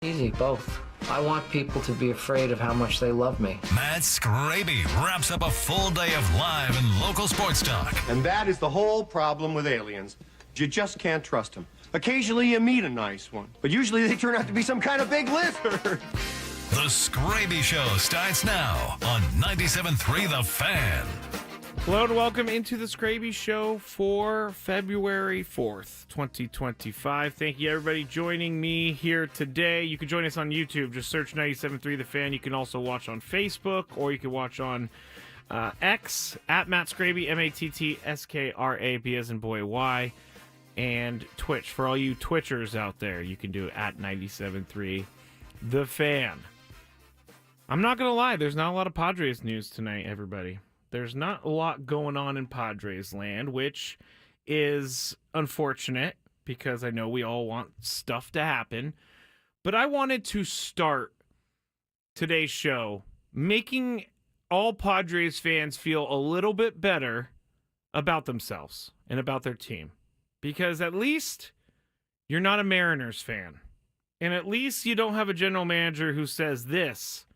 Easy, both. I want people to be afraid of how much they love me. Matt Skraby wraps up a full day of live and local sports talk. And that is the whole problem with aliens. You just can't trust them. Occasionally you meet a nice one, but usually they turn out to be some kind of big lizard. The Skraby Show starts now on 97.3 The Fan. Hello and welcome into the Skraby Show for February 4th, 2025. Thank you, everybody, joining me here today. You can join us on YouTube. Just search 97.3 The Fan. You can also watch on Facebook, or you can watch on X, at Matt Skraby, MattsKraby, as in boy, Y, and Twitch. For all you Twitchers out there, you can do at 97.3 The Fan. I'm not going to lie, there's not a lot of Padres news tonight, everybody. There's not a lot going on in Padres land, which is unfortunate because I know we all want stuff to happen. But I wanted to start today's show making all Padres fans feel a little bit better about themselves and about their team. Because at least you're not a Mariners fan. And at least you don't have a general manager who says this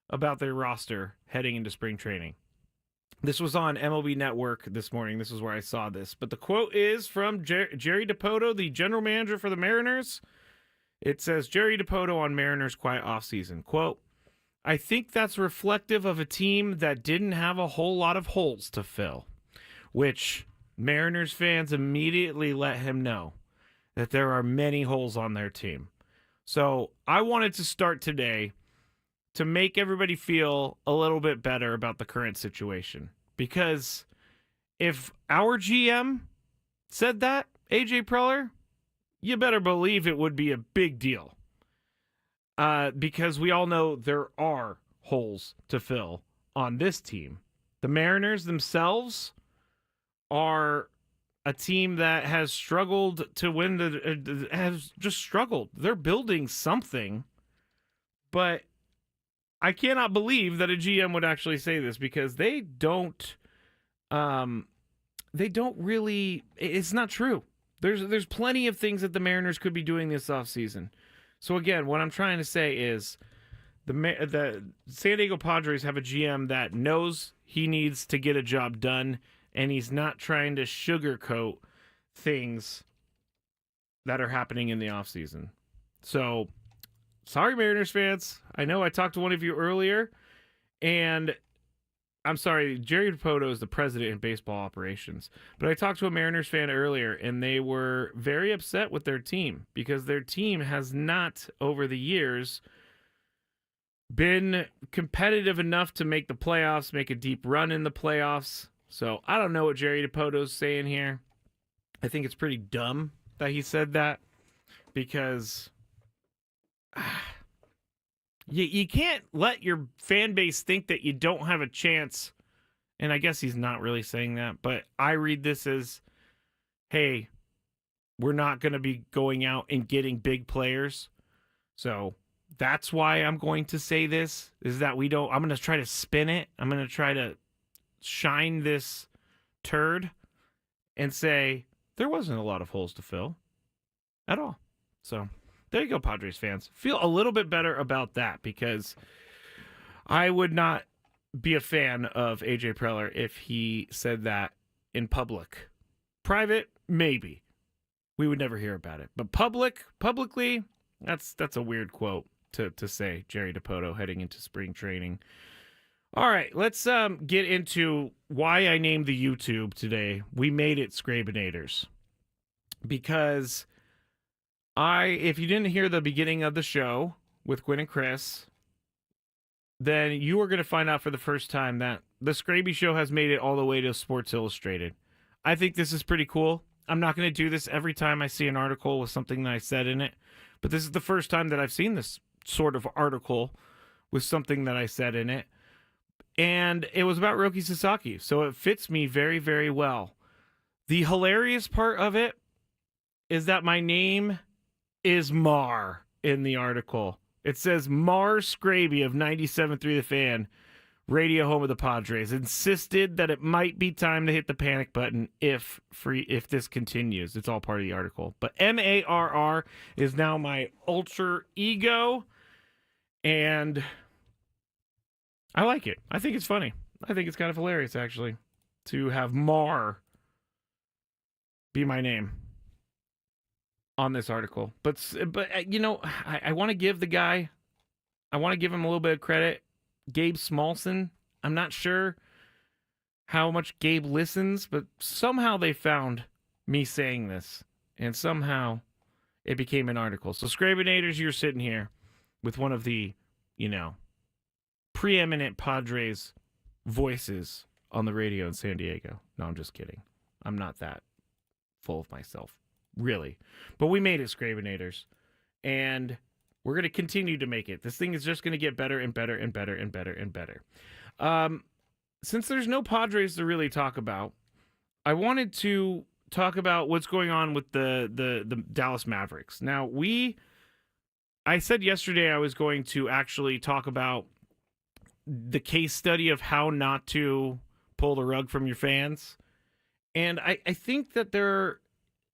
about their roster heading into spring training. This was on MLB Network this morning. This is where I saw this. But the quote is from Jerry Dipoto, the general manager for the Mariners. It says, Jerry Dipoto on Mariners' quiet offseason. Quote, I think that's reflective of a team that didn't have a whole lot of holes to fill, which Mariners fans immediately let him know that there are many holes on their team. So I wanted to start today to make everybody feel a little bit better about the current situation. Because if our GM said that, AJ Preller, you better believe it would be a big deal. Because we all know there are holes to fill on this team. The Mariners themselves are a team that has struggled to win has just struggled. They're building something, but I cannot believe that a GM would actually say this because they don't really, it's not true. There's plenty of things that the Mariners could be doing this offseason. So again, what I'm trying to say is the San Diego Padres have a GM that knows he needs to get a job done, and he's not trying to sugarcoat things that are happening in the offseason. So sorry, Mariners fans. I know I talked to one of you earlier, and I'm sorry, Jerry Dipoto is the president in baseball operations, but I talked to a Mariners fan earlier, and they were very upset with their team because their team has not, over the years, been competitive enough to make the playoffs, make a deep run in the playoffs. So I don't know what Jerry Dipoto's saying here. I think it's pretty dumb that he said that because you can't let your fan base think that you don't have a chance. And I guess he's not really saying that, but I read this as, hey, we're not going to be going out and getting big players. So that's why I'm going to say this, is that I'm going to try to spin it. I'm going to try to shine this turd and say there wasn't a lot of holes to fill at all. So there you go, Padres fans. Feel a little bit better about that because I would not be a fan of AJ Preller if he said that in public. Private, maybe. We would never hear about it. But publicly, that's a weird quote to say, Jerry Dipoto heading into spring training. All right, let's get into why I named the YouTube today. We made it Skrabinators. Because if you didn't hear the beginning of the show with Gwen and Chris, then you are going to find out for the first time that the Skraby Show has made it all the way to Sports Illustrated. I think this is pretty cool. I'm not going to do this every time I see an article with something that I said in it, but this is the first time that I've seen this sort of article with something that I said in it. And it was about Roki Sasaki, so it fits me very, very well. The hilarious part of it is that my name is Mar in the article. It says Mar Skraby of 97.3 The Fan radio home of the Padres, insisted that it might be time to hit the panic button if this continues. It's all part of the article. But MARR is now my alter ego, and I like it. I think it's funny. I think it's kind of hilarious, actually, to have Mar be my name on this article. But you know, I want to give the guy, I want to give him a little bit of credit. Gabe Smolson, I'm not sure how much Gabe listens, but somehow they found me saying this, and somehow it became an article. So Skrabinators, you're sitting here with one of the, you know, preeminent Padres voices on the radio in San Diego. No, I'm just kidding. I'm not that full of myself, really. But we made it, Skrabinators, and we're going to continue to make it. This thing is just going to get better and better and better and better and better. Since there's no Padres to really talk about, I wanted to talk about what's going on with the Dallas Mavericks. Now, I said yesterday I was going to actually talk about the case study of how not to pull the rug from your fans. And I think that there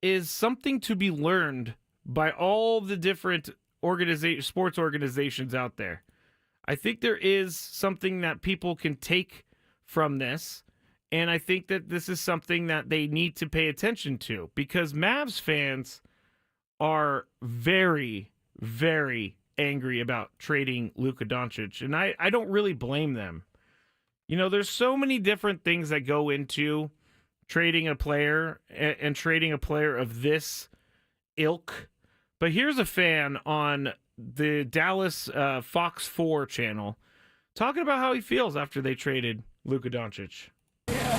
is something to be learned by all the different sports organizations out there. I think there is something that people can take from this, and I think that this is something that they need to pay attention to, because Mavs fans are very, very angry about trading Luka Doncic, and I don't really blame them. You know, there's so many different things that go into trading a player and trading a player of this ilk. But here's a fan on the Dallas Fox 4 channel talking about how he feels after they traded Luka Doncic.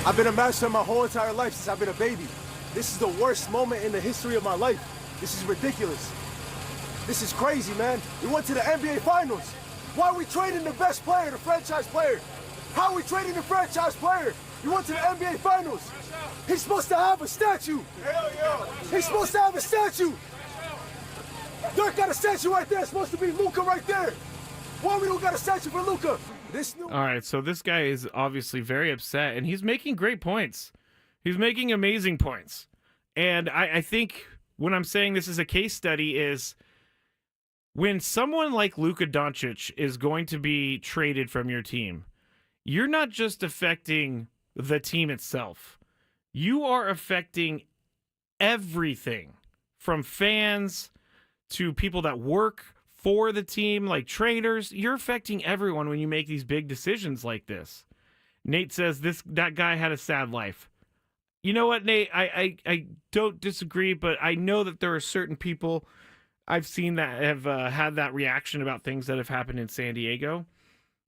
I've been a Mavs fan my whole entire life since I've been a baby. This is the worst moment in the history of my life. This is ridiculous. This is crazy, man. We went to the NBA Finals. Why are we trading the best player, the franchise player? How are we trading the franchise player? We went to the NBA Finals. He's supposed to have a statue. Hell yeah. He's supposed to have a statue. Dirk got a statue right there. It's supposed to be Luka right there. Why we don't got a statue for Luka? All right, so this guy is obviously very upset, and he's making great points. He's making amazing points. And I think when I'm saying this is a case study is when someone like Luka Doncic is going to be traded from your team, you're not just affecting the team itself. You are affecting everything from fans to people that work for the team, like trainers. You're affecting everyone when you make these big decisions like this. Nate says that guy had a sad life. You know what, Nate? I don't disagree, but I know that there are certain people I've seen that have had that reaction about things that have happened in San Diego.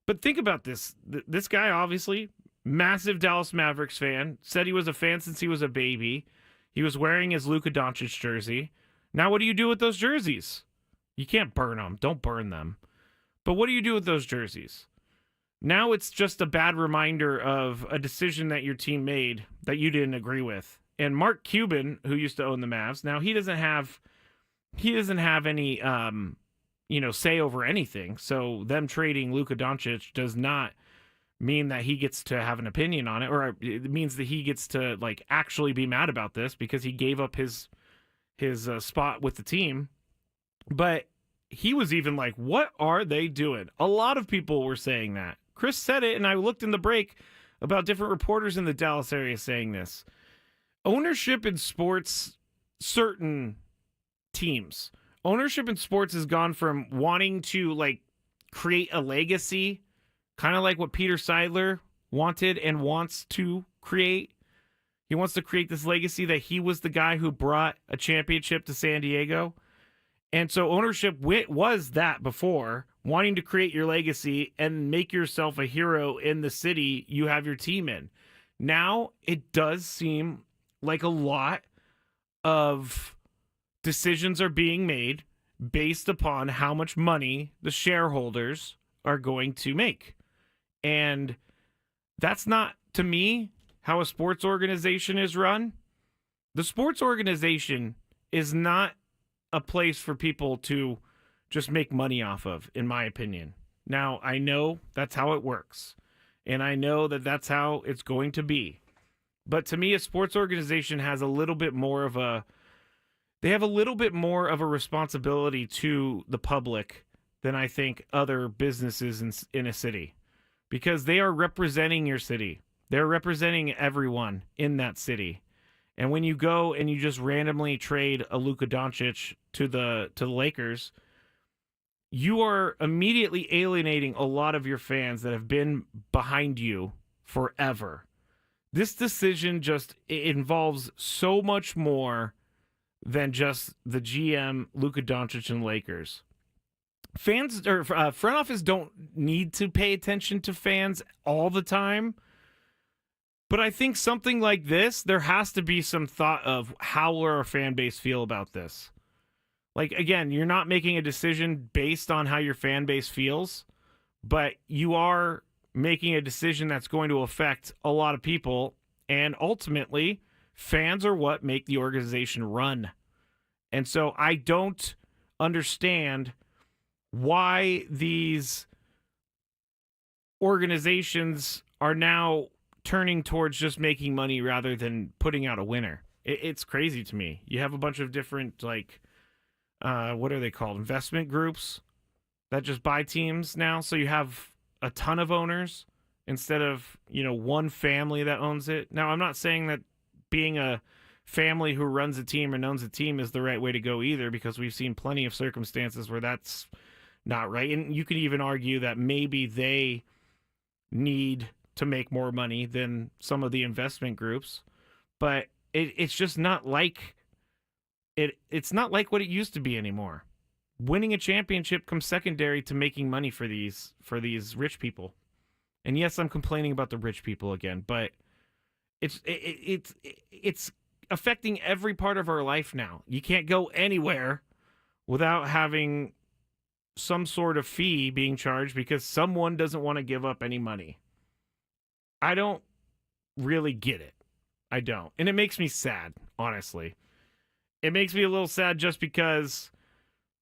But think about this. This guy, obviously, massive Dallas Mavericks fan, said he was a fan since he was a baby. He was wearing his Luka Doncic jersey. Now, what do you do with those jerseys? You can't burn them. Don't burn them. But what do you do with those jerseys? Now it's just a bad reminder of a decision that your team made that you didn't agree with. And Mark Cuban, who used to own the Mavs, now he doesn't have any say over anything. So them trading Luka Doncic does not mean that he gets to have an opinion on it, or it means that he gets to actually be mad about this because he gave up his spot with the team. But he was even like, what are they doing? A lot of people were saying that. Chris said it, and I looked in the break about different reporters in the Dallas area saying this. Ownership in sports, certain teams, ownership in sports has gone from wanting to create a legacy, kind of like what Peter Seidler wanted and wants to create. He wants to create this legacy that he was the guy who brought a championship to San Diego. And so ownership was that before, wanting to create your legacy and make yourself a hero in the city you have your team in. Now it does seem like a lot of decisions are being made based upon how much money the shareholders are going to make. And that's not, to me, how a sports organization is run. The sports organization is not a place for people to just make money off of, in my opinion. Now, I know that's how it works. And I know that that's how it's going to be. But to me, a sports organization has a little bit more of a responsibility to the public than I think other businesses in a city, because they are representing your city. They're representing everyone in that city. And when you go and you just randomly trade a Luka Doncic to the Lakers, you are immediately alienating a lot of your fans that have been behind you forever. This decision just involves so much more than just the GM, Luka Doncic, and Lakers. Fans or front office don't need to pay attention to fans all the time. But I think something like this, there has to be some thought of how will our fan base feel about this. Like, again, you're not making a decision based on how your fan base feels, but you are making a decision that's going to affect a lot of people. And ultimately, fans are what make the organization run. And so I don't understand why these organizations are now turning towards just making money rather than putting out a winner. It's crazy to me. You have a bunch of different, like, what are they called? Investment groups that just buy teams now. So you have a ton of owners instead of, one family that owns it. Now, I'm not saying that being a family who runs a team and owns a team is the right way to go either, because we've seen plenty of circumstances where that's not right. And you could even argue that maybe they need to make more money than some of the investment groups, but it's just not like it's not like what it used to be anymore. Winning a championship comes secondary to making money for these rich people. And yes, I'm complaining about the rich people again, but it's affecting every part of our life now. You can't go anywhere without having some sort of fee being charged because someone doesn't want to give up any money. I don't really get it. I don't. And it makes me sad, honestly. It makes me a little sad just because,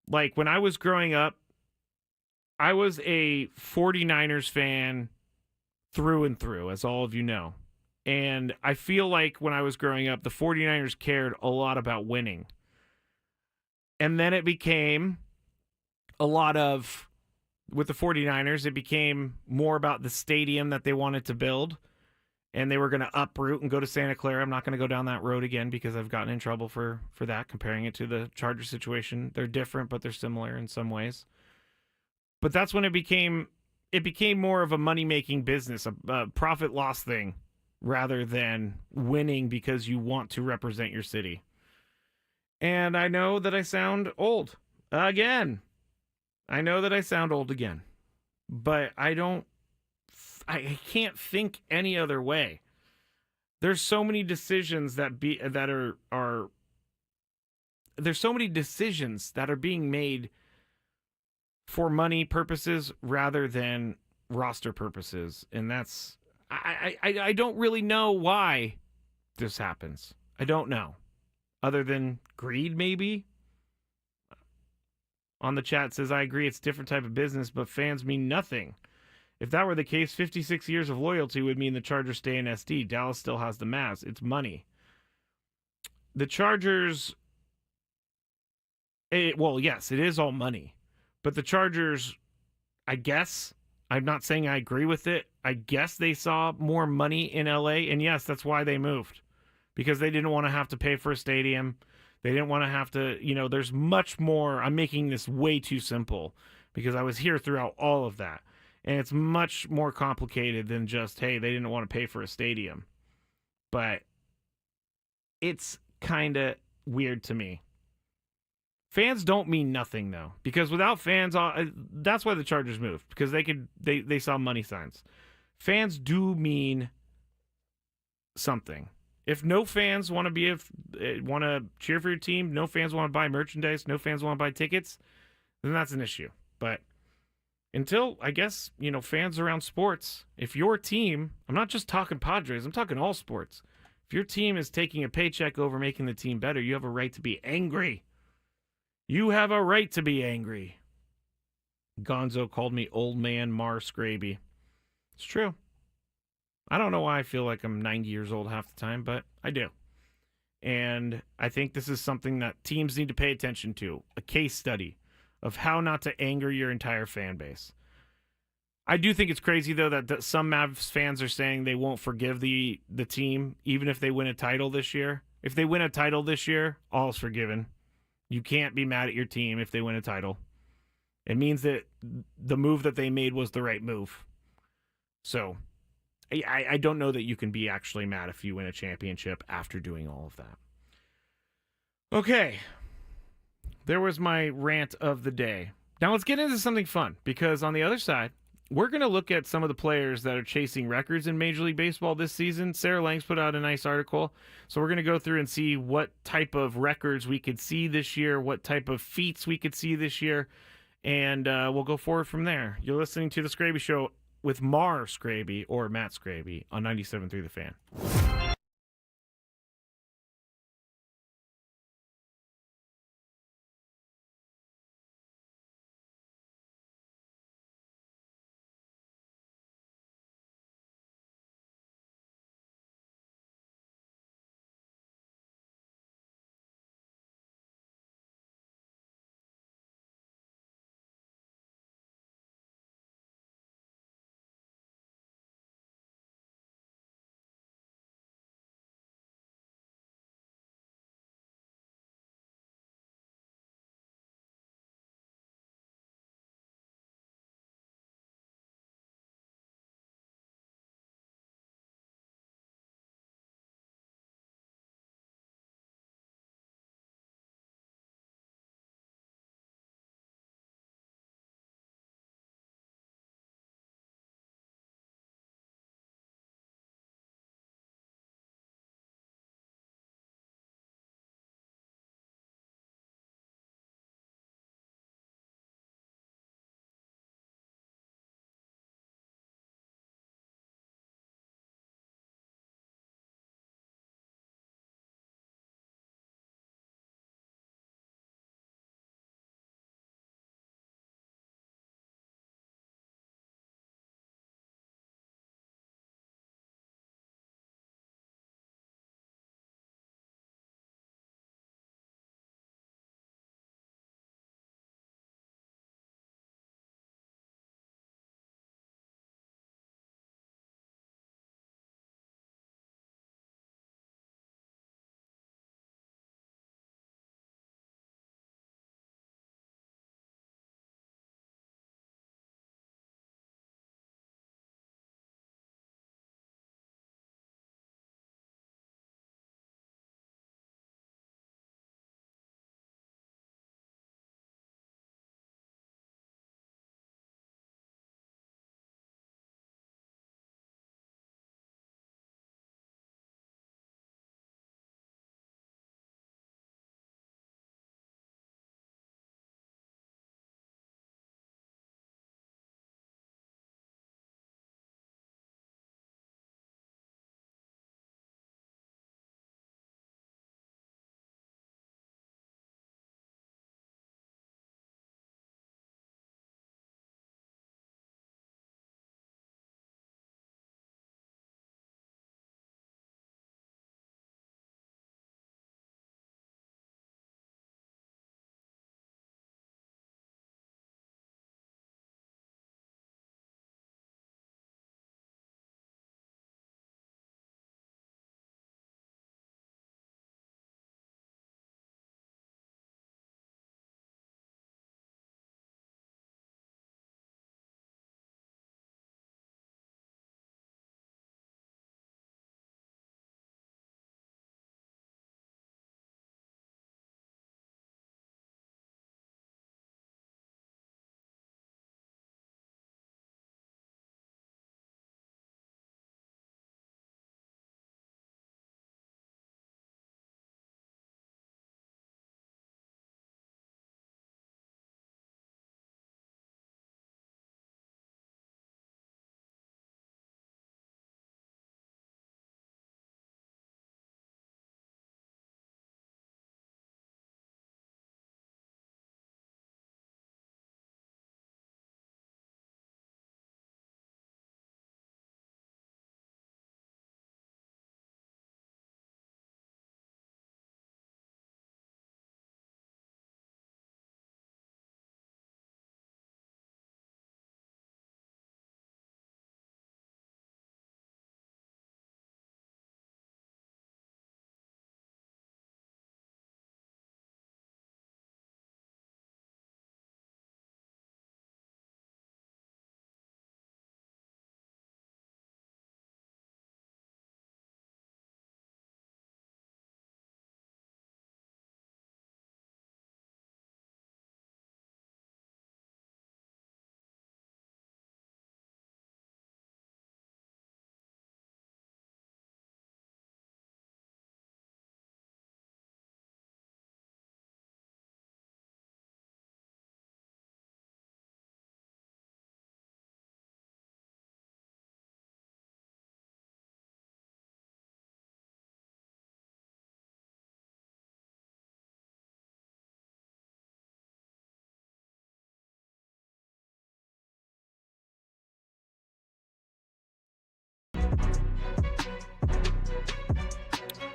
like, when I was growing up, I was a 49ers fan through and through, as all of you know. And I feel like when I was growing up, the 49ers cared a lot about winning. And then it became a lot of, with the 49ers, it became more about the stadium that they wanted to build. And they were going to uproot and go to Santa Clara. I'm not going to go down that road again because I've gotten in trouble for that, comparing it to the Charger situation. They're different, but they're similar in some ways. But that's when it became more of a money-making business, a profit-loss thing, rather than winning because you want to represent your city. And I know that I sound old again. But I can't think any other way. There's so many decisions that are being made for money purposes rather than roster purposes, and that's I don't really know why this happens. I don't know, other than greed maybe. On the chat says, I agree it's a different type of business, but fans mean nothing. If that were the case, 56 years of loyalty would mean the Chargers stay in SD. Dallas still has the Mavs. It's money. The Chargers, yes, it is all money. But the Chargers, I guess, I'm not saying I agree with it. I guess they saw more money in LA. And yes, that's why they moved. Because they didn't want to have to pay for a stadium. They didn't want to have to, there's much more. I'm making this way too simple because I was here throughout all of that. And it's much more complicated than just, hey, they didn't want to pay for a stadium. But it's kind of weird to me. Fans don't mean nothing, though. Because without fans, that's why the Chargers moved. Because they saw money signs. Fans do mean something. If no fans want to cheer for your team, no fans want to buy merchandise, no fans want to buy tickets, then that's an issue. But until, I guess, fans around sports, if your team, I'm not just talking Padres, I'm talking all sports. If your team is taking a paycheck over making the team better, you have a right to be angry. You have a right to be angry. Gonzo called me old man Skraby. It's true. I don't know why I feel like I'm 90 years old half the time, but I do. And I think this is something that teams need to pay attention to, a case study of how not to anger your entire fan base. I do think it's crazy, though, that some Mavs fans are saying they won't forgive the team even if they win a title this year. If they win a title this year, all's forgiven. You can't be mad at your team if they win a title. It means that the move that they made was the right move. So I don't know that you can be actually mad if you win a championship after doing all of that. Okay. There was my rant of the day. Now let's get into something fun, because on the other side, we're going to look at some of the players that are chasing records in Major League Baseball this season. Sarah Langs put out a nice article. So we're going to go through and see what type of records we could see this year, what type of feats we could see this year, and we'll go forward from there. You're listening to The Skraby Show with Mar Skraby, or Matt Skraby, on 97.3 The Fan.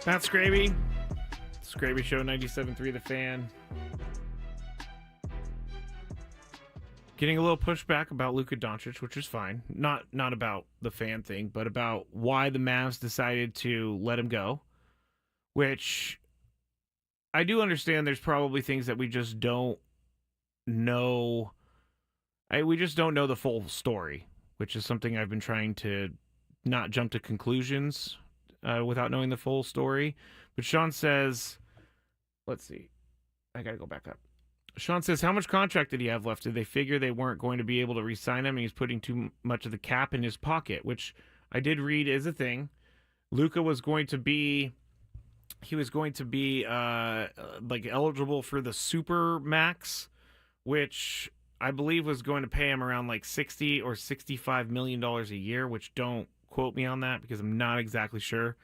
That's Skraby. Skraby Show 97.3 The Fan. Getting a little pushback about Luka Doncic, which is fine. Not about the fan thing, but about why the Mavs decided to let him go. Which I do understand there's probably things that we just don't know. We just don't know the full story, which is something I've been trying to not jump to conclusions without knowing the full story. But Sean says, let's see. I got to go back up. Sean says, how much contract did he have left? Did they figure they weren't going to be able to re-sign him and he's putting too much of the cap in his pocket, which I did read is a thing. Luka was going to be like eligible for the super max, which I believe was going to pay him around like $60 or $65 million a year, which don't quote me on that because I'm not exactly sure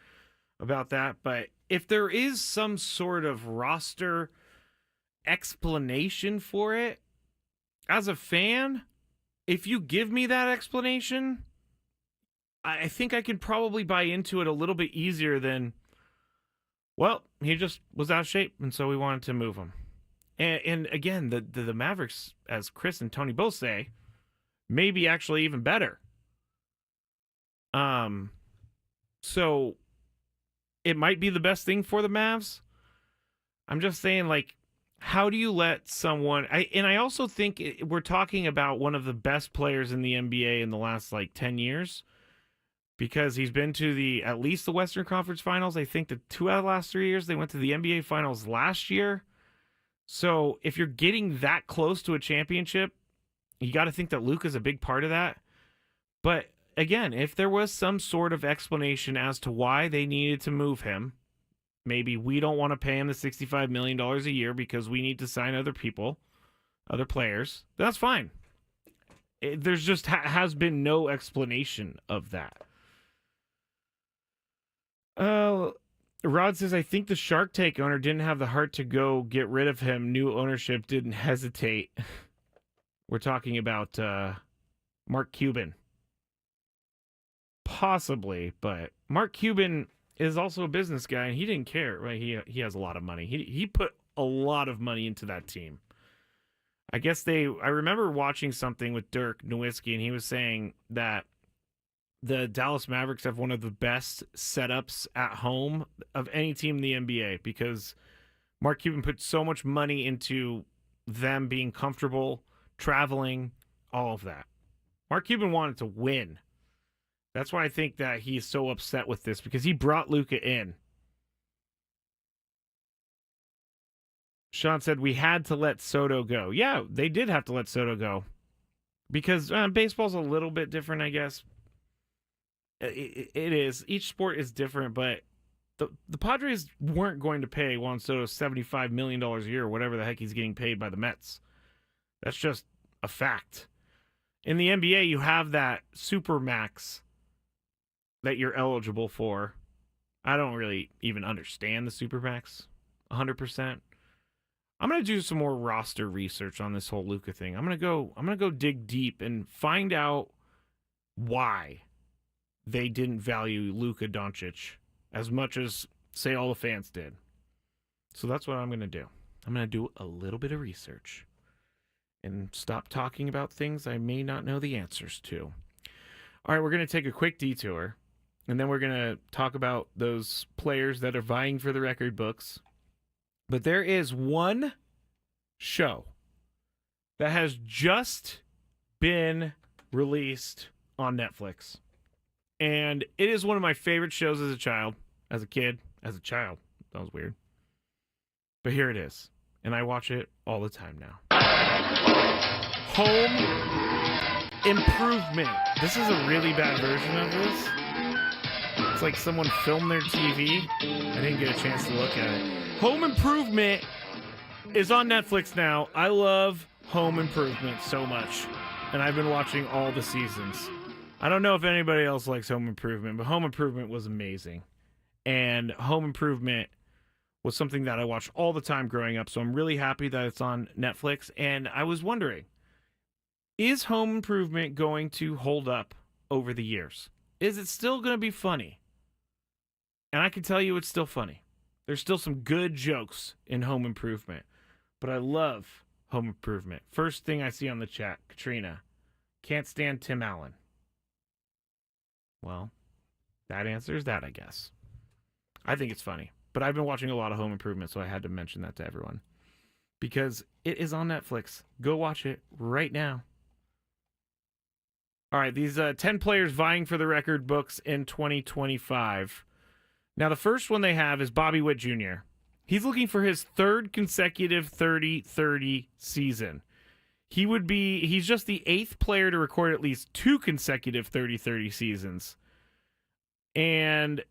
about that. But if there is some sort of roster explanation for it, as a fan, if you give me that explanation, I think I could probably buy into it a little bit easier than, well, he just was out of shape, and so we wanted to move him. And again, the Mavericks, as Chris and Tony both say, may be actually even better. So it might be the best thing for the Mavs. I'm just saying, like, how do you let someone... I also think we're talking about one of the best players in the NBA in the last, like, 10 years. Because he's been to at least the Western Conference Finals. I think the 2 out of the last 3 years, they went to the NBA Finals last year. So if you're getting that close to a championship, you got to think that Luka's a big part of that. But again, if there was some sort of explanation as to why they needed to move him, maybe we don't want to pay him the $65 million a year because we need to sign other people, other players, that's fine. There's just has been no explanation of that. Rod says, I think the Shark Tank owner didn't have the heart to go get rid of him. New ownership didn't hesitate. We're talking about Mark Cuban. Possibly, but Mark Cuban is also a business guy, and he didn't care, right? He has a lot of money. He put a lot of money into that team. I guess I remember watching something with Dirk Nowitzki, and he was saying that the Dallas Mavericks have one of the best setups at home of any team in the NBA because Mark Cuban put so much money into them being comfortable, traveling, all of that. Mark Cuban wanted to win. That's why I think that he's so upset with this, because he brought Luka in. Sean said, we had to let Soto go. Yeah, they did have to let Soto go. Because baseball's a little bit different, I guess. It is. Each sport is different, but the Padres weren't going to pay Juan Soto $75 million a year, or whatever the heck he's getting paid by the Mets. That's just a fact. In the NBA, you have that super max that you're eligible for. I don't really even understand the super max 100%. I'm going to do some more roster research on this whole Luka thing. I'm going to go dig deep and find out why they didn't value Luka Doncic as much as, say, all the fans did. So that's what I'm going to do. I'm going to do a little bit of research and stop talking about things I may not know the answers to. All right, we're going to take a quick detour, and then we're going to talk about those players that are vying for the record books. But there is one show that has just been released on Netflix. And it is one of my favorite shows as a child, as a kid, as a child. That was weird. But here it is. And I watch it all the time now. Home Improvement. This is a really bad version of this. It's like someone filmed their TV. I didn't get a chance to look at it. Home Improvement is on Netflix now. I love Home Improvement so much. And I've been watching all the seasons. I don't know if anybody else likes Home Improvement, but Home Improvement was amazing. And Home Improvement was something that I watched all the time growing up, so I'm really happy that it's on Netflix. And I was wondering, is Home Improvement going to hold up over the years? is it still going to be funny? And I can tell you it's still funny. There's still some good jokes in Home Improvement. But I love Home Improvement. First thing I see on the chat, Katrina, can't stand Tim Allen. Well, that answers that, I guess. I think it's funny. But I've been watching a lot of Home Improvement, so I had to mention that to everyone. Because it is on Netflix. Go watch it right now. All right, these 10 players vying for the record books in 2025. Now, the first one they have is Bobby Witt Jr. He's looking for his third consecutive 30-30 season. He's just the 8th player to record at least 2 consecutive 30-30 seasons. And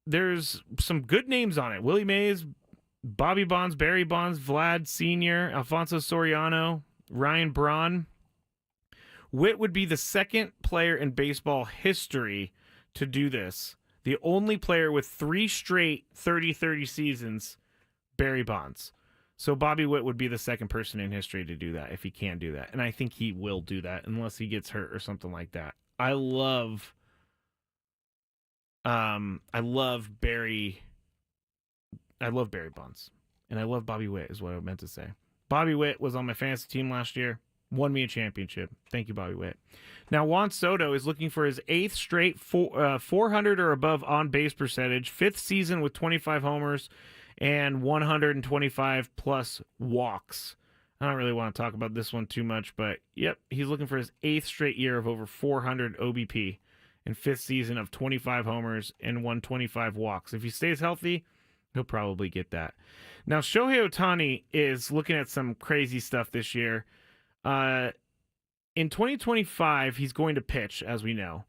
there's some good names on it. Willie Mays, Bobby Bonds, Barry Bonds, Vlad Sr., Alfonso Soriano, Ryan Braun. Witt would be the second player in baseball history to do this. The only player with 3 straight 30-30 seasons, Barry Bonds. So Bobby Witt would be the second person in history to do that if he can do that. And I think he will do that unless he gets hurt or something like that. I love Barry Bonds. And I love Bobby Witt is what I meant to say. Bobby Witt was on my fantasy team last year. Won me a championship. Thank you, Bobby Witt. Now, Juan Soto is looking for his 8th straight 400 or above on-base percentage, 5th season with 25 homers and 125 plus walks. I don't really want to talk about this one too much, but yep, he's looking for his 8th straight year of over 400 OBP and 5th season of 25 homers and 125 walks. If he stays healthy, he'll probably get that. Now, Shohei Ohtani is looking at some crazy stuff this year. In 2025, he's going to pitch, as we know.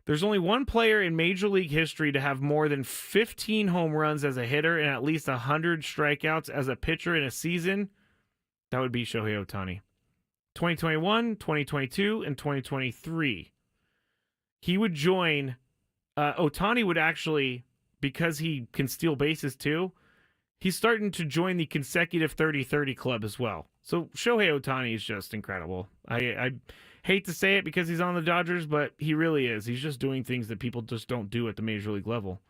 There's only one player in Major League history to have more than 15 home runs as a hitter and at least 100 strikeouts as a pitcher in a season. That would be Shohei Ohtani. 2021, 2022, and 2023. He would join... Ohtani would actually, because he can steal bases too, he's starting to join the consecutive 30-30 club as well. So Shohei Ohtani is just incredible. I hate to say it because he's on the Dodgers, but he really is. He's just doing things that people just don't do at the Major League level.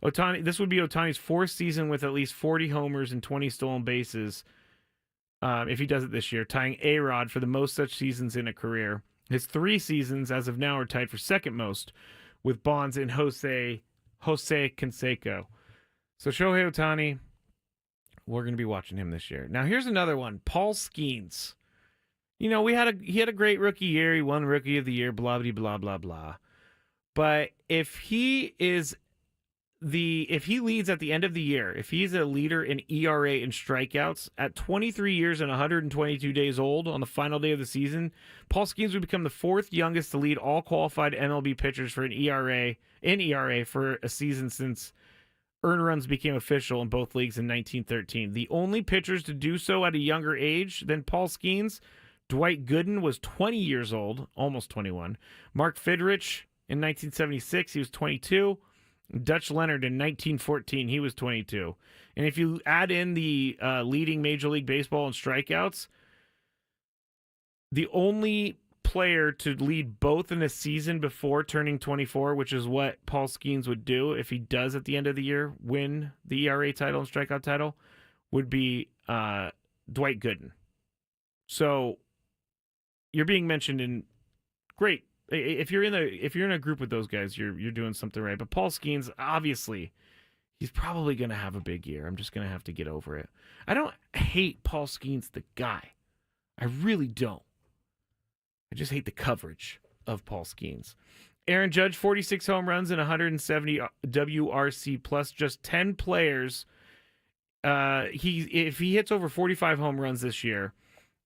This would be Ohtani's 4th season with at least 40 homers and 20 stolen bases if he does it this year, tying A-Rod for the most such seasons in a career. His 3 seasons as of now are tied for second most with Bonds and Jose Canseco. So Shohei Ohtani, we're going to be watching him this year. Now, here's another one. Paul Skeens. You know, he had a great rookie year. He won Rookie of the Year, blah, blah, blah, blah, blah. But if he leads at the end of the year, if he's a leader in ERA and strikeouts at 23 years and 122 days old on the final day of the season, Paul Skeens would become the 4th youngest to lead all qualified MLB pitchers for an ERA for a season since earned runs became official in both leagues in 1913. The only pitchers to do so at a younger age than Paul Skeens, Dwight Gooden was 20 years old, almost 21. Mark Fidrich in 1976, he was 22. Dutch Leonard in 1914, he was 22. And if you add in the leading Major League Baseball in strikeouts, the only player to lead both in a season before turning 24, which is what Paul Skeens would do if he does at the end of the year win the ERA title and strikeout title, would be Dwight Gooden. So you're being mentioned in great. If you're in a group with those guys, you're doing something right. But Paul Skeens, obviously, he's probably going to have a big year. I'm just going to have to get over it. I don't hate Paul Skeens, the guy. I really don't. I just hate the coverage of Paul Skeens. Aaron Judge, 46 home runs and 170 WRC plus, just 10 players. If he hits over 45 home runs this year,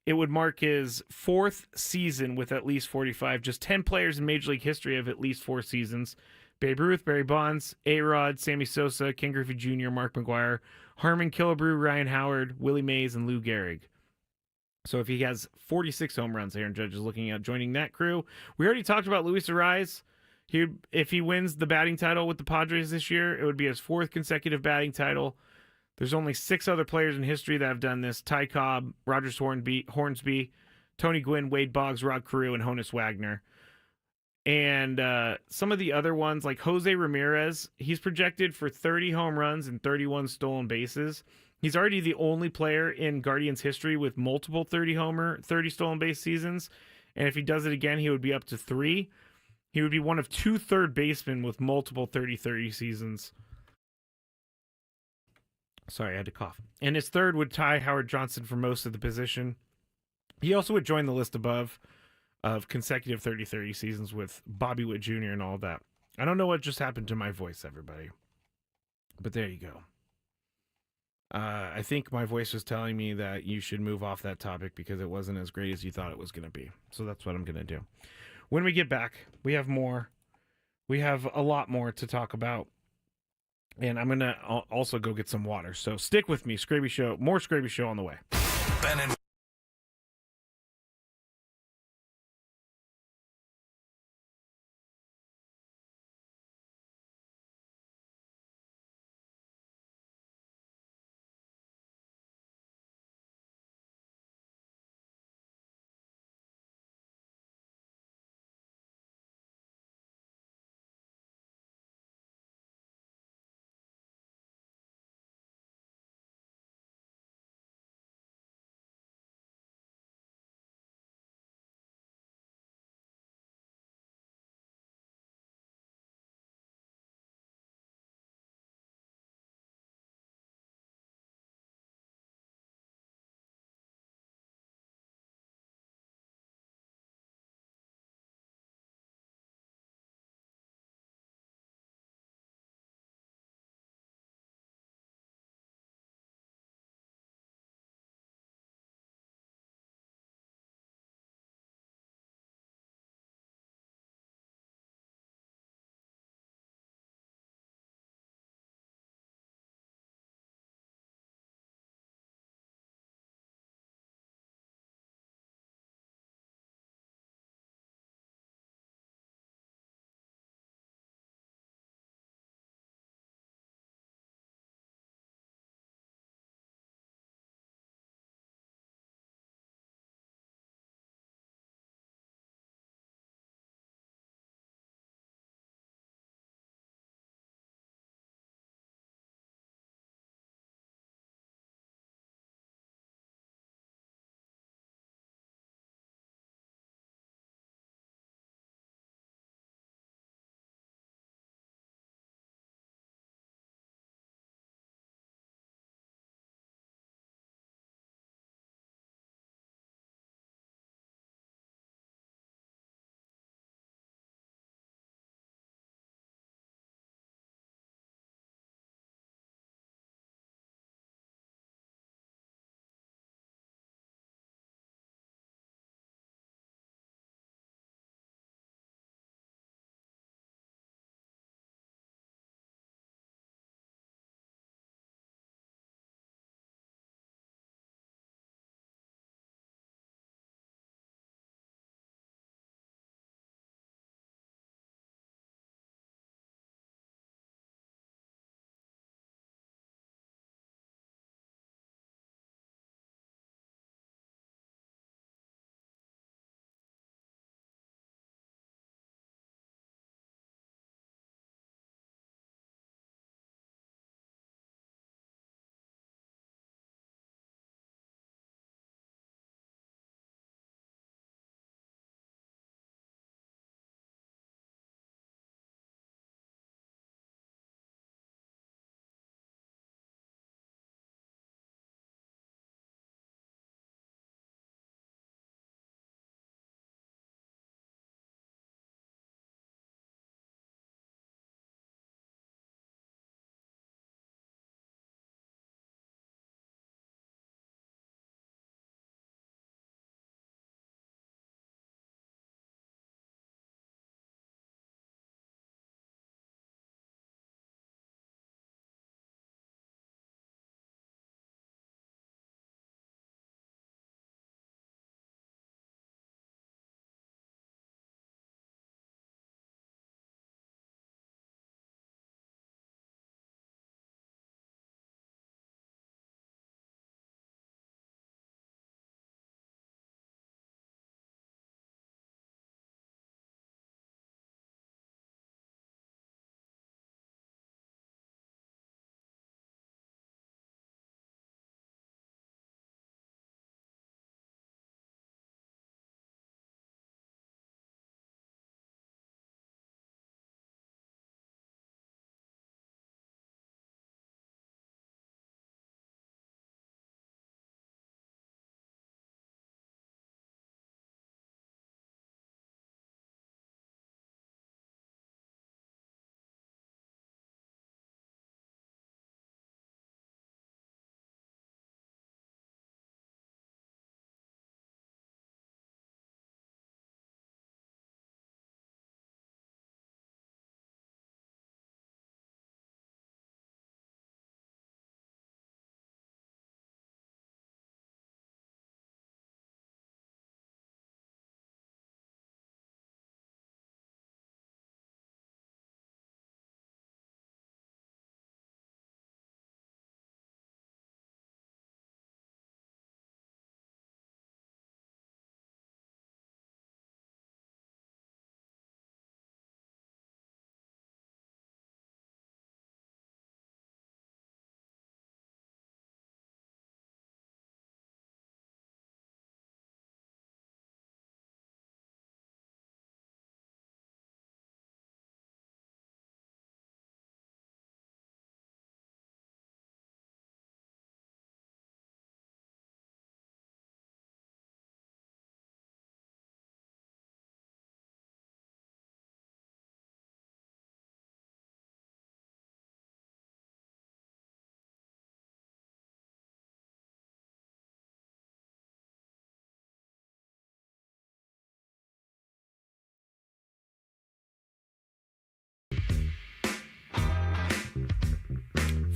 it would mark his 4th season with at least 45. Just 10 players in Major League history have at least 4 seasons. Babe Ruth, Barry Bonds, A-Rod, Sammy Sosa, Ken Griffey Jr., Mark McGwire, Harmon Killebrew, Ryan Howard, Willie Mays, and Lou Gehrig. So if he has 46 home runs, Aaron Judge is looking at joining that crew. We already talked about Luis Arraez. If he wins the batting title with the Padres this year, it would be his 4th consecutive batting title. There's only 6 other players in history that have done this. Ty Cobb, Rogers Hornsby, Tony Gwynn, Wade Boggs, Rod Carew, and Honus Wagner. And some of the other ones, like Jose Ramirez, he's projected for 30 home runs and 31 stolen bases. He's already the only player in Guardians history with multiple 30 stolen base seasons. And if he does it again, he would be up to 3. He would be one of 2 third basemen with multiple 30 seasons. Sorry, I had to cough. And his third would tie Howard Johnson for most of the position. He also would join the list above of consecutive 30 seasons with Bobby Witt Jr. and all that. I don't know what just happened to my voice, everybody. But there you go. I think my voice was telling me that you should move off that topic because it wasn't as great as you thought it was going to be. So that's what I'm going to do. When we get back, we have more. We have a lot more to talk about. And I'm going to also go get some water. So stick with me. Skraby Show. More Skraby Show on the way. Ben and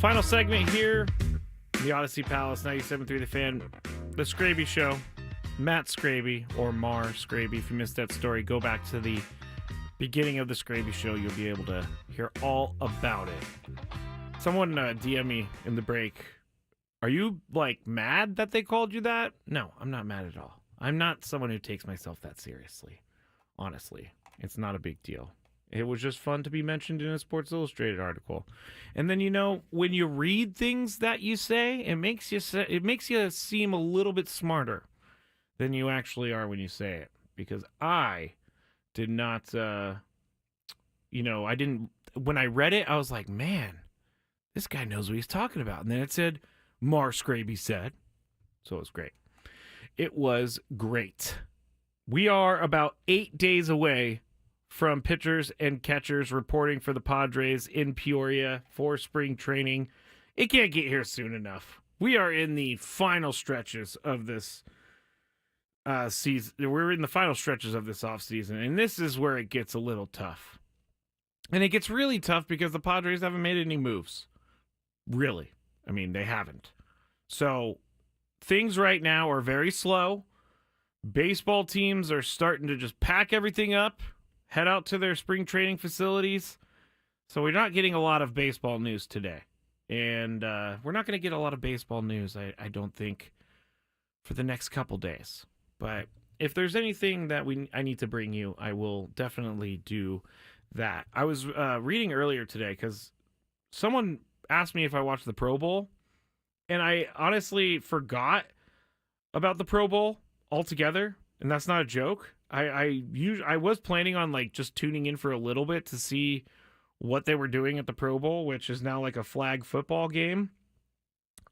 Final segment here, the Odyssey Palace, 97.3 The Fan, the Skraby Show. Matt Skraby, or Mar Skraby. If you missed that story, go back to the beginning of the Skraby Show. You'll be able to hear all about it. Someone DM me in the break. Are you, like, mad that they called you that? No, I'm not mad at all. I'm not someone who takes myself that seriously. Honestly, it's not a big deal. It was just fun to be mentioned in a Sports Illustrated article. And then, you know, when you read things that you say, it makes you seem a little bit smarter than you actually are when you say it. Because I did not, I didn't, when I read it, I was like, man, this guy knows what he's talking about. And then it said, Mar Skraby said. So it was great. It was great. We are about 8 days away from pitchers and catchers reporting for the Padres in Peoria for spring training. It can't get here soon enough. We are in the final stretches of this season. We're in the final stretches of this offseason, and this is where it gets a little tough. And it gets really tough because the Padres haven't made any moves. Really. I mean, they haven't. So things right now are very slow. Baseball teams are starting to just pack everything up, head out to their spring training facilities. So we're not getting a lot of baseball news today. And we're not going to get a lot of baseball news, I don't think, for the next couple days. But if there's anything that I need to bring you, I will definitely do that. I was reading earlier today because someone asked me if I watched the Pro Bowl, and I honestly forgot about the Pro Bowl altogether, and that's not a joke. I was planning on like just tuning in for a little bit to see what they were doing at the Pro Bowl, which is now like a flag football game.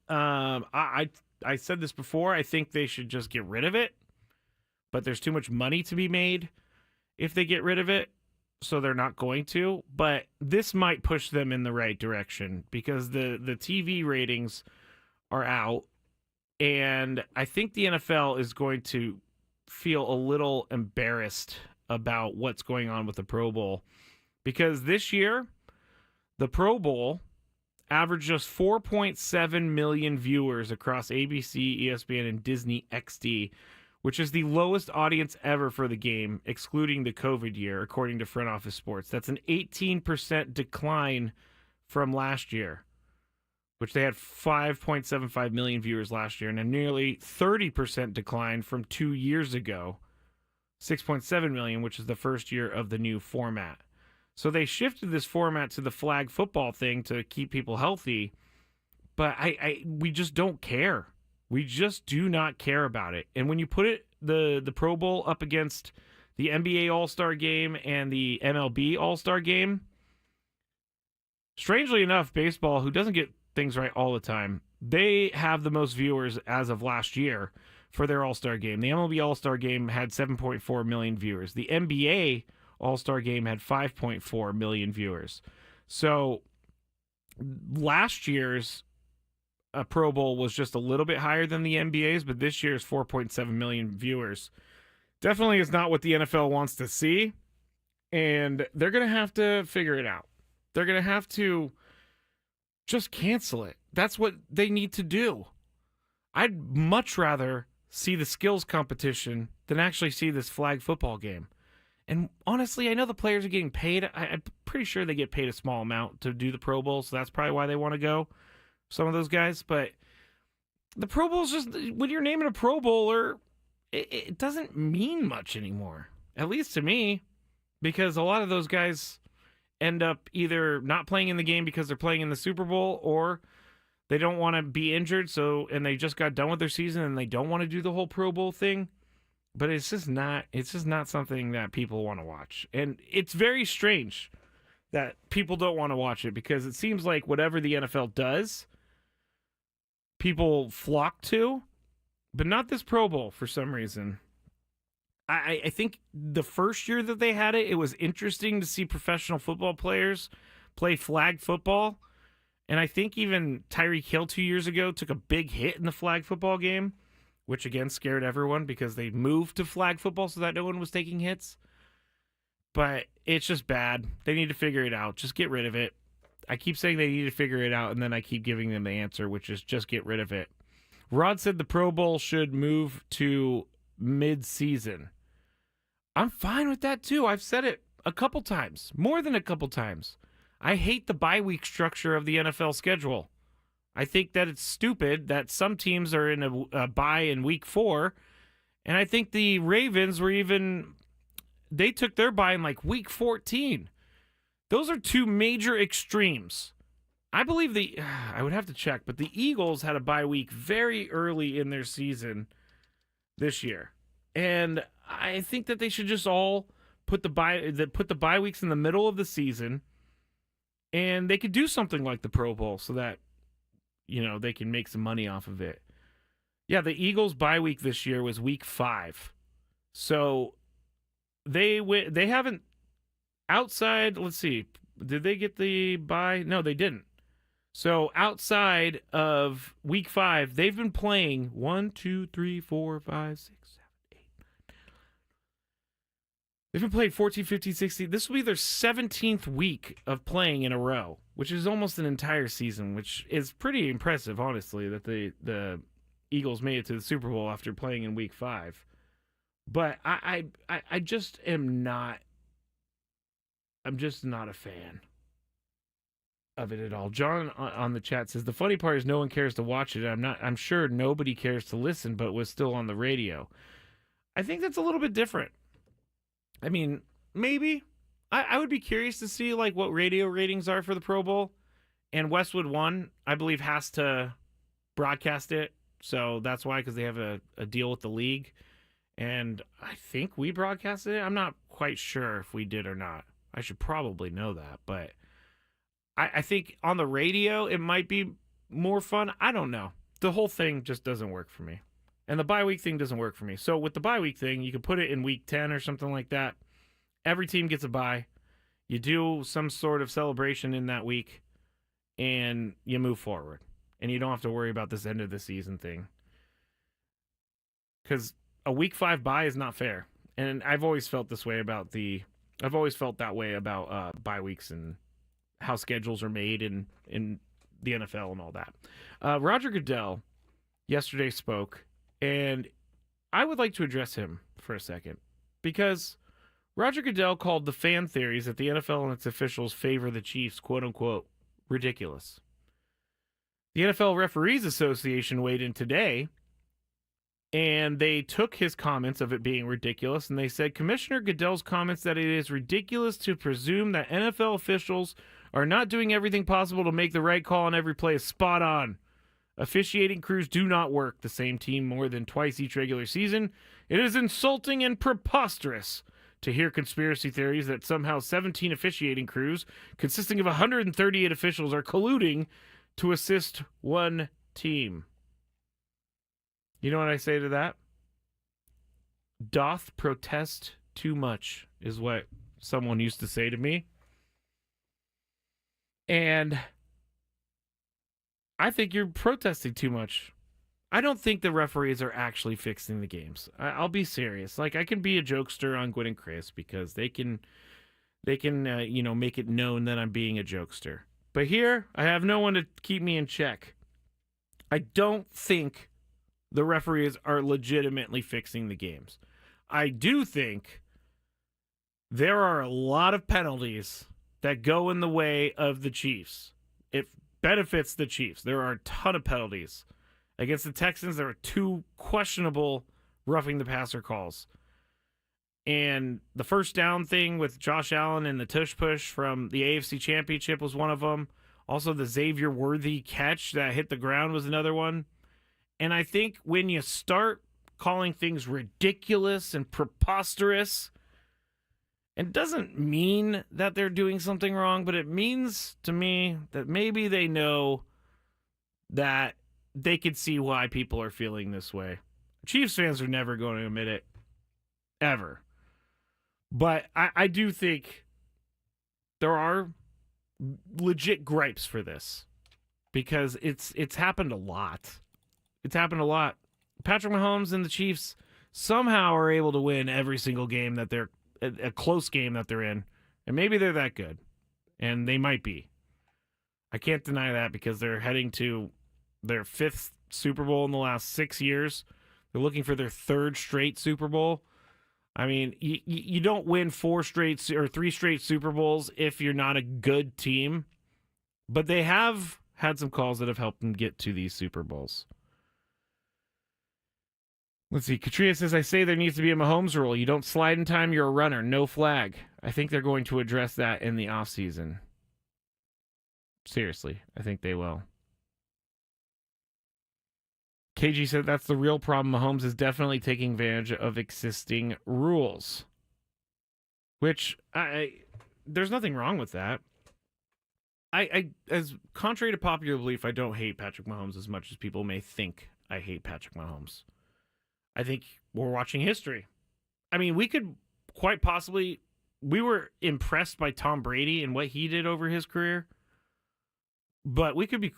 I said this before. I think they should just get rid of it, but there's too much money to be made if they get rid of it, so they're not going to. But this might push them in the right direction because the TV ratings are out, and I think the NFL is going to feel a little embarrassed about what's going on with the Pro Bowl, because this year the Pro Bowl averaged just 4.7 million viewers across ABC, ESPN, and Disney XD, which is the lowest audience ever for the game, excluding the COVID year, according to Front Office Sports. That's an 18% decline from last year, which they had 5.75 million viewers last year, and a nearly 30% decline from 2 years ago, 6.7 million, which is the first year of the new format. So they shifted this format to the flag football thing to keep people healthy, but we just don't care. We just do not care about it. And when you put the Pro Bowl up against the NBA All-Star Game and the MLB All-Star Game, strangely enough, baseball, who doesn't get things right all the time, they have the most viewers as of last year for their All-Star Game. The MLB All-Star Game had 7.4 million viewers. The NBA All-Star Game had 5.4 million viewers. So last year's Pro Bowl was just a little bit higher than the NBA's, but this year's 4.7 million viewers definitely is not what the NFL wants to see, and they're going to have to figure it out. They're going to have to just cancel it. That's what they need to do. I'd much rather see the skills competition than actually see this flag football game. And honestly, I know the players are getting paid. I'm pretty sure they get paid a small amount to do the Pro Bowl, so that's probably why they want to go, some of those guys. But the Pro Bowl is just, when you're naming a Pro Bowler, it doesn't mean much anymore, at least to me, because a lot of those guys end up either not playing in the game because they're playing in the Super Bowl, or they don't want to be injured, and they just got done with their season and they don't want to do the whole Pro Bowl thing. But it's just not something that people want to watch. And it's very strange that people don't want to watch it, because it seems like whatever the NFL does, people flock to, but not this Pro Bowl for some reason. I think the first year that they had it, it was interesting to see professional football players play flag football. And I think even Tyreek Hill 2 years ago took a big hit in the flag football game, which again scared everyone because they moved to flag football so that no one was taking hits. But it's just bad. They need to figure it out. Just get rid of it. I keep saying they need to figure it out, and then I keep giving them the answer, which is just get rid of it. Rod said the Pro Bowl should move to mid-season. I'm fine with that, too. I've said it a couple times, more than a couple times. I hate the bye week structure of the NFL schedule. I think that it's stupid that some teams are in a bye in week 4, and I think the Ravens they took their bye in like week 14. Those are two major extremes. I believe I would have to check, but the Eagles had a bye week very early in their season this year. And I think that they should just all put the bye weeks in the middle of the season, and they could do something like the Pro Bowl so that, they can make some money off of it. Yeah, the Eagles bye week this year was week 5. So they haven't outside, let's see, did they get the bye? No, they didn't. So outside of week 5, they've been playing 1, 2, 3, 4, 5, 6, 7, 8, 9, 10. They've been playing 14, 15, 16. This will be their 17th week of playing in a row, which is almost an entire season, which is pretty impressive, honestly, that the Eagles made it to the Super Bowl after playing in week 5. But I just am not. I'm just not a fan of it at all. John on the chat says the funny part is no one cares to watch it. I'm sure nobody cares to listen, but was still on the radio. I think that's a little bit different. I mean, maybe I would be curious to see like what radio ratings are for the Pro Bowl. And Westwood One, I believe, has to broadcast it, so that's why, because they have a deal with the league. And I think we broadcasted it. I'm not quite sure if we did or not. I should probably know that, but I think on the radio it might be more fun. I don't know. The whole thing just doesn't work for me. And the bye week thing doesn't work for me. So with the bye week thing, you can put it in week 10 or something like that. Every team gets a bye. You do some sort of celebration in that week, and you move forward. And you don't have to worry about this end of the season thing. Because a week 5 bye is not fair. And I've always felt this way about bye weeks and how schedules are made in the NFL and all that. Roger Goodell yesterday spoke, and I would like to address him for a second, because Roger Goodell called the fan theories that the NFL and its officials favor the Chiefs, quote unquote, ridiculous. The NFL Referees Association weighed in today, and they took his comments of it being ridiculous, and they said Commissioner Goodell's comments that it is ridiculous to presume that NFL officials are not doing everything possible to make the right call on every play is spot on. Officiating crews do not work the same team more than twice each regular season. It is insulting and preposterous to hear conspiracy theories that somehow 17 officiating crews consisting of 138 officials are colluding to assist one team. You know what I say to that? Doth protest too much is what someone used to say to me. And I think you're protesting too much. I don't think the referees are actually fixing the games. I'll be serious. Like, I can be a jokester on Gwen and Chris because they can make it known that I'm being a jokester. But here, I have no one to keep me in check. I don't think the referees are legitimately fixing the games. I do think there are a lot of penalties that go in the way of the Chiefs. It benefits the Chiefs. There are a ton of penalties. Against the Texans, there were 2 questionable roughing the passer calls. And the first down thing with Josh Allen and the tush push from the AFC Championship was one of them. Also, the Xavier Worthy catch that hit the ground was another one. And I think when you start calling things ridiculous and preposterous, it doesn't mean that they're doing something wrong, but it means to me that maybe they know that they could see why people are feeling this way. Chiefs fans are never going to admit it. Ever. But I do think there are legit gripes for this, because it's happened a lot. It's happened a lot. Patrick Mahomes and the Chiefs somehow are able to win every single game that they're a close game that they're in, and maybe they're that good, and they might be. I can't deny that because they're heading to their 5th Super Bowl in the last 6 years. They're looking for their 3rd straight Super Bowl. I mean, you don't win 3 straight Super Bowls if you're not a good team. But they have had some calls that have helped them get to these Super Bowls. Let's see. Katrina says, I say there needs to be a Mahomes rule. You don't slide in time, you're a runner. No flag. I think they're going to address that in the offseason. Seriously, I think they will. KG said that's the real problem. Mahomes is definitely taking advantage of existing rules. Which, there's nothing wrong with that. I as contrary to popular belief, I don't hate Patrick Mahomes as much as people may think I hate Patrick Mahomes. I think we're watching history. I mean, we could quite possibly... We were impressed by Tom Brady and what he did over his career. But we could be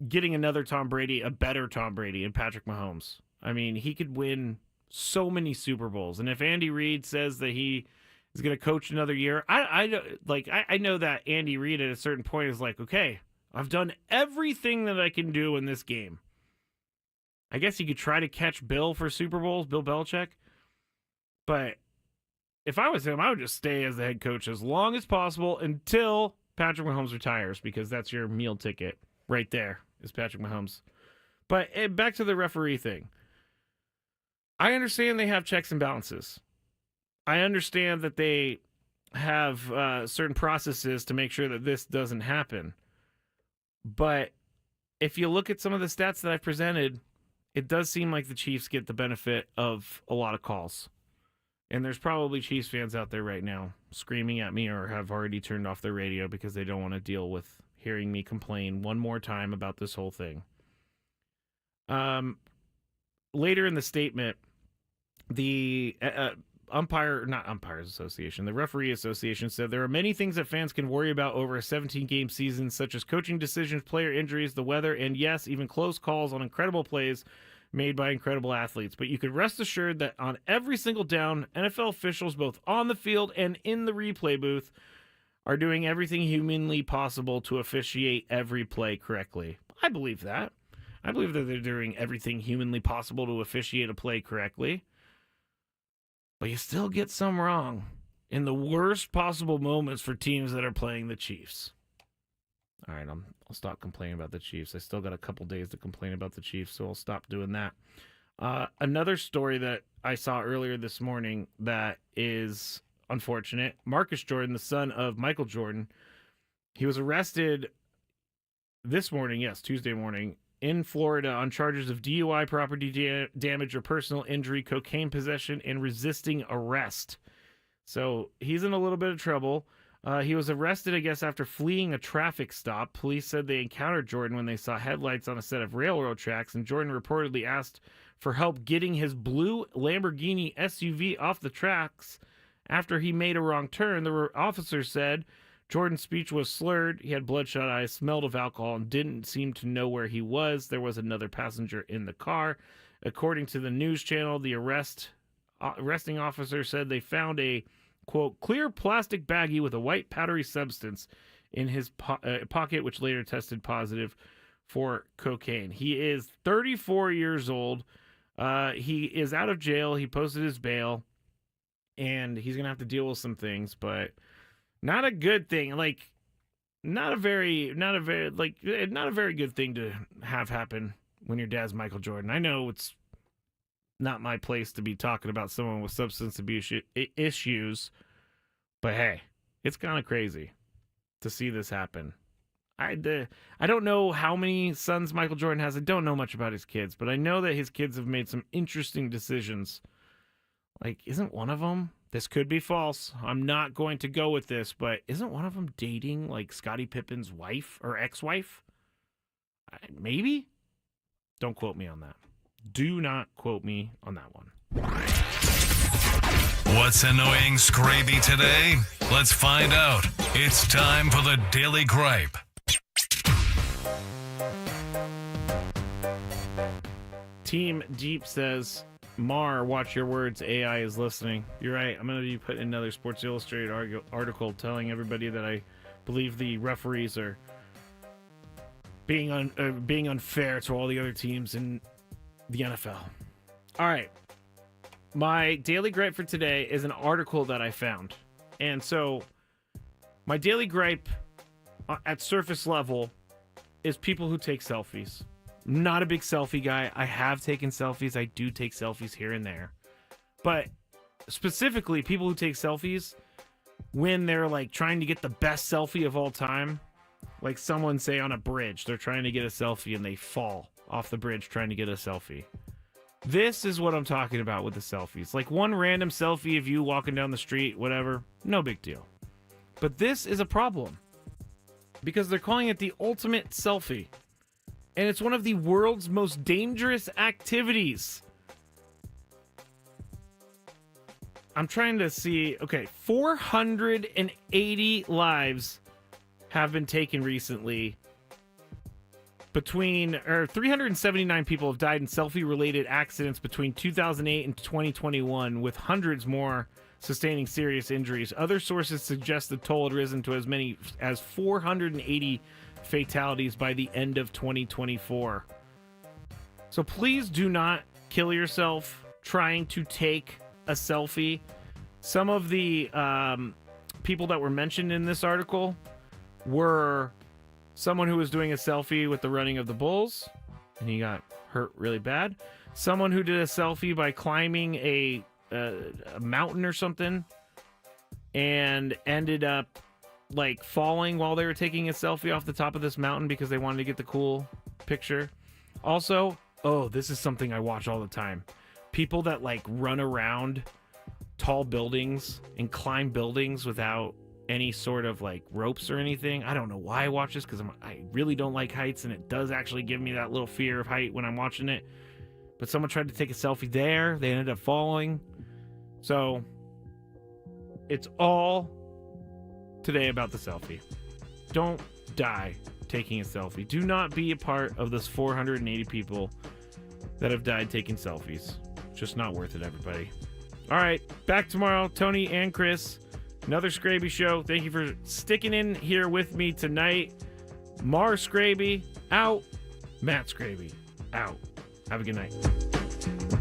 getting another Tom Brady, a better Tom Brady, and Patrick Mahomes. I mean, he could win so many Super Bowls. And if Andy Reid says that he is going to coach another year, I know that Andy Reid at a certain point is like, okay, I've done everything that I can do in this game. I guess he could try to catch Bill for Super Bowls, Bill Belichick. But if I was him, I would just stay as the head coach as long as possible until Patrick Mahomes retires, because that's your meal ticket right there is Patrick Mahomes. But back to the referee thing. I understand they have checks and balances. I understand that they have certain processes to make sure that this doesn't happen. But if you look at some of the stats that I've presented, it does seem like the Chiefs get the benefit of a lot of calls. And there's probably Chiefs fans out there right now screaming at me or have already turned off their radio because they don't want to deal with hearing me complain one more time about this whole thing. Later in the statement, the the Referee Association said there are many things that fans can worry about over a 17-game season, such as coaching decisions, player injuries, the weather, and yes, even close calls on incredible plays made by incredible athletes. But you can rest assured that on every single down, NFL officials, both on the field and in the replay booth, are doing everything humanly possible to officiate every play correctly. I believe that. I believe that they're doing everything humanly possible to officiate a play correctly. But you still get some wrong in the worst possible moments for teams that are playing the Chiefs. All right, I'll stop complaining about the Chiefs. I still got a couple days to complain about the Chiefs, so I'll stop doing that. Another story that I saw earlier this morning that is unfortunate. Marcus Jordan, the son of Michael Jordan, he was arrested this morning, Tuesday morning, in Florida on charges of DUI, property damage or personal injury, cocaine possession, and resisting arrest. So he's in a little bit of trouble. He was arrested, I guess, after fleeing a traffic stop. Police said they encountered Jordan when they saw headlights on a set of railroad tracks, and Jordan reportedly asked for help getting his blue Lamborghini SUV off the tracks after he made a wrong turn. The officer said Jordan's speech was slurred. He had bloodshot eyes, smelled of alcohol, and didn't seem to know where he was. There was another passenger in the car. According to the news channel, the arresting officer said they found a, quote, clear plastic baggie with a white powdery substance in his pocket, which later tested positive for cocaine. He is 34 years old. He is out of jail. He posted his bail, and he's going to have to deal with some things, but not a good thing. Like, not a very good thing to have happen when your dad's Michael Jordan. I know it's not my place to be talking about someone with substance abuse issues, but hey, it's kind of crazy to see this happen. I don't know how many sons Michael Jordan has. I don't know much about his kids, but I know that his kids have made some interesting decisions. Like, isn't one of them, this could be false, I'm not going to go with this, but isn't one of them dating, like, Scottie Pippen's wife or ex-wife? Maybe? Don't quote me on that. Do not quote me on that one. What's annoying Skraby today? Let's find out. It's time for the Daily Gripe. Team Deep says, Mar, watch your words. AI is listening. You're right. I'm going to be putting another Sports Illustrated article telling everybody that I believe the referees are being unfair to all the other teams in the NFL. All right. My daily gripe for today is an article that I found. And so my daily gripe at surface level is people who take selfies. I'm not a big selfie guy. I have taken selfies. I do take selfies here and there. But specifically, people who take selfies when they're like trying to get the best selfie of all time. Like someone, say, on a bridge, they're trying to get a selfie and they fall off the bridge trying to get a selfie. This is what I'm talking about with the selfies. Like one random selfie of you walking down the street, whatever, no big deal. But this is a problem because they're calling it the ultimate selfie. And it's one of the world's most dangerous activities. I'm trying to see. Okay, 480 lives have been taken recently. 379 people have died in selfie-related accidents between 2008 and 2021, with hundreds more sustaining serious injuries. Other sources suggest the toll had risen to as many as 480 fatalities by the end of 2024. So please do not kill yourself trying to take a selfie. Some of the people that were mentioned in this article were someone who was doing a selfie with the running of the Bulls, and he got hurt really bad. Someone who did a selfie by climbing a mountain or something, and ended up like falling while they were taking a selfie off the top of this mountain because they wanted to get the cool picture. Also, this is something I watch all the time. People that like run around tall buildings and climb buildings without any sort of like ropes or anything. I don't know why I watch this because I really don't like heights, and it does actually give me that little fear of height when I'm watching it. But someone tried to take a selfie there. They ended up falling. So it's all today about the selfie. Don't die taking a selfie. Do not be a part of this 480 people that have died taking selfies. Just not worth it, everybody. All right, back tomorrow. Tony and Chris. Another Skraby show. Thank you for sticking in here with me tonight. Mar Skraby out. Matt Skraby out. Have a good night.